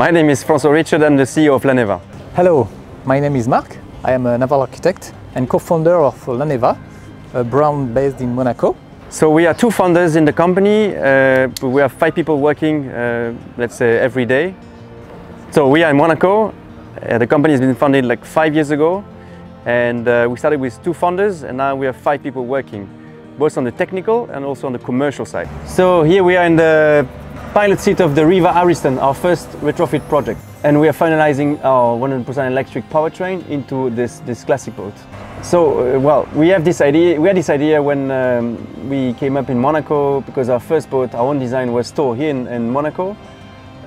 My name is François Richard, I'm the CEO of Lanéva. Hello, my name is Marc. I am a naval architect and co-founder of Lanéva, a brand based in Monaco. So we are two founders in the company. We have 5 people working, let's say, every day. So we are in Monaco. The company has been founded like 5 years ago. And we started with 2 founders, and now we have 5 people working, both on the technical and also on the commercial side. So here we are in the pilot seat of the Riva Ariston, our first retrofit project. And we are finalizing our 100% electric powertrain into this classic boat. So, well, we had this idea when we came up in Monaco, because our first boat, our own design, was stored here in Monaco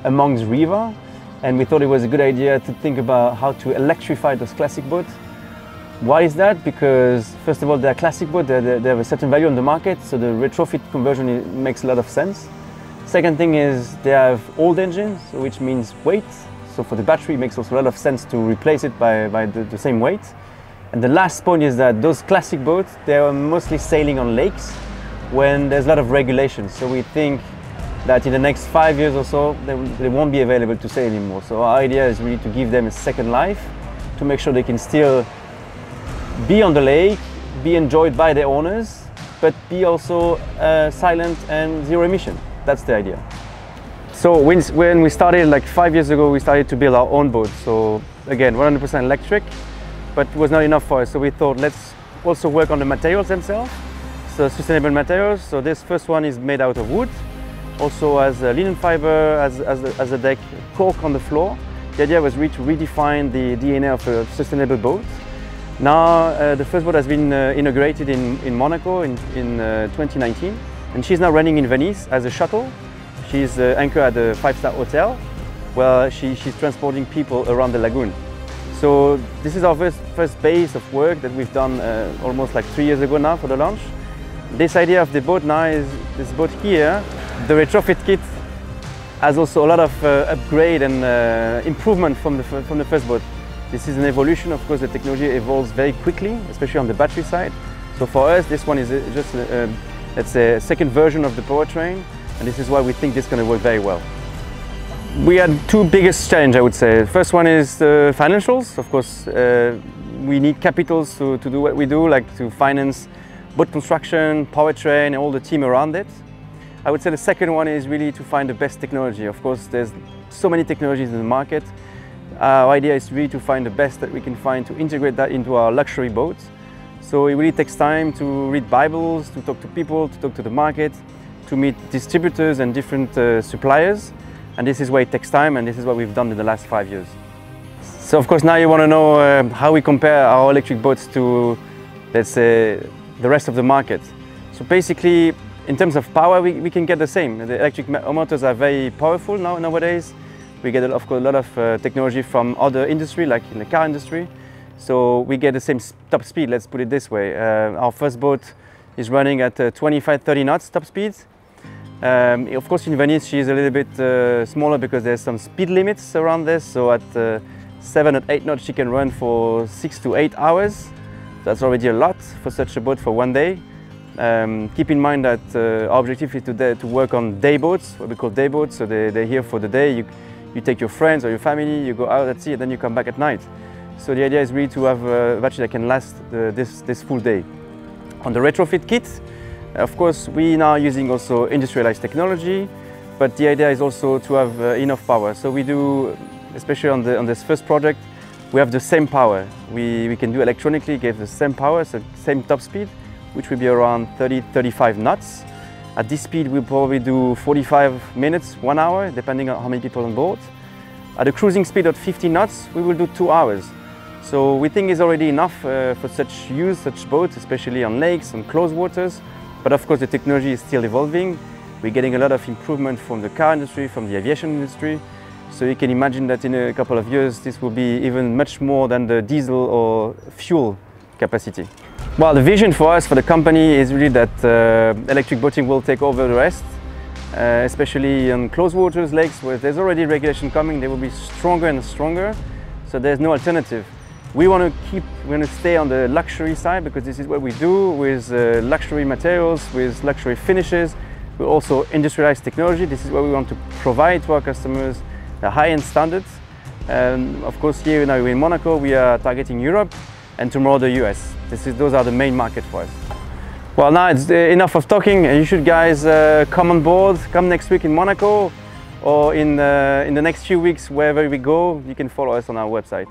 amongst Riva. And we thought it was a good idea to think about how to electrify those classic boats. Why is that? Because first of all, they're classic boats, they have a certain value on the market, so the retrofit conversion makes a lot of sense. Second thing is they have old engines, which means weight. So for the battery, it makes also a lot of sense to replace it by the same weight. And the last point is that those classic boats, they are mostly sailing on lakes when there's a lot of regulations. So we think that in the next 5 years or so, they won't be available to sail anymore. So our idea is really to give them a second life, to make sure they can still be on the lake, be enjoyed by their owners, but be also silent and zero emission. That's the idea. So when we started like 5 years ago, we started to build our own boat. So again, 100% electric, but it was not enough for us. So we thought, let's also work on the materials themselves. So sustainable materials. So this first one is made out of wood, also has linen fiber as a deck, cork on the floor. The idea was really to redefine the DNA of a sustainable boat. Now the first boat has been inaugurated in Monaco in 2019. And she's now running in Venice as a shuttle. She's anchored at the 5-star hotel, where she's transporting people around the lagoon. So this is our first base of work that we've done almost like 3 years ago now for the launch. This idea of the boat now is this boat here. The retrofit kit has also a lot of upgrade and improvement from the first boat. This is an evolution. Of course, the technology evolves very quickly, especially on the battery side. So for us, this one is just it's a second version of the powertrain, and this is why we think this is going to work very well. We had 2 biggest challenges, I would say. The first one is the financials. Of course, we need capitals to do what we do, like to finance boat construction, powertrain, and all the team around it. I would say the second one is really to find the best technology. Of course, there's so many technologies in the market. Our idea is really to find the best that we can find to integrate that into our luxury boats. So it really takes time to read Bibles, to talk to people, to talk to the market, to meet distributors and different suppliers. And this is why it takes time, and this is what we've done in the last 5 years. So of course now you want to know how we compare our electric boats to, let's say, the rest of the market. So basically, in terms of power, we can get the same. The electric motors are very powerful nowadays. We get, of course, a lot of technology from other industry, like in the car industry. So we get the same top speed, let's put it this way. Our first boat is running at 25-30 knots top speed. Of course, in Venice, she's a little bit smaller because there's some speed limits around this. So at 7 or 8 knots, she can run for 6 to 8 hours. That's already a lot for such a boat for one day. Keep in mind that our objective is to work on day boats, what we call day boats. So they're here for the day. You take your friends or your family, you go out at sea, and then you come back at night. So the idea is really to have a battery that can last this full day. On the retrofit kit, of course, we now using also industrialized technology, but the idea is also to have enough power. So we do, especially on this first project, we have the same power. We can do electronically, give the same power, so same top speed, which will be around 30-35 knots. At this speed, we'll probably do 45 minutes, 1 hour, depending on how many people on board. At a cruising speed of 50 knots, we will do 2 hours. So we think it's already enough for such boats, especially on lakes, on closed waters. But of course, the technology is still evolving. We're getting a lot of improvement from the car industry, from the aviation industry. So you can imagine that in a couple of years, this will be even much more than the diesel or fuel capacity. Well, the vision for us, for the company, is really that electric boating will take over the rest, especially on closed waters, lakes, where there's already regulation coming. They will be stronger and stronger, so there's no alternative. We want to stay on the luxury side, because this is what we do with luxury materials, with luxury finishes. We also industrialize technology. This is what we want to provide to our customers, high-end standards. Of course, here now in Monaco, we are targeting Europe, and tomorrow the US. Those are the main market for us. Well, now it's enough of talking. You should guys come on board, come next week in Monaco, or in the next few weeks, wherever we go, you can follow us on our website.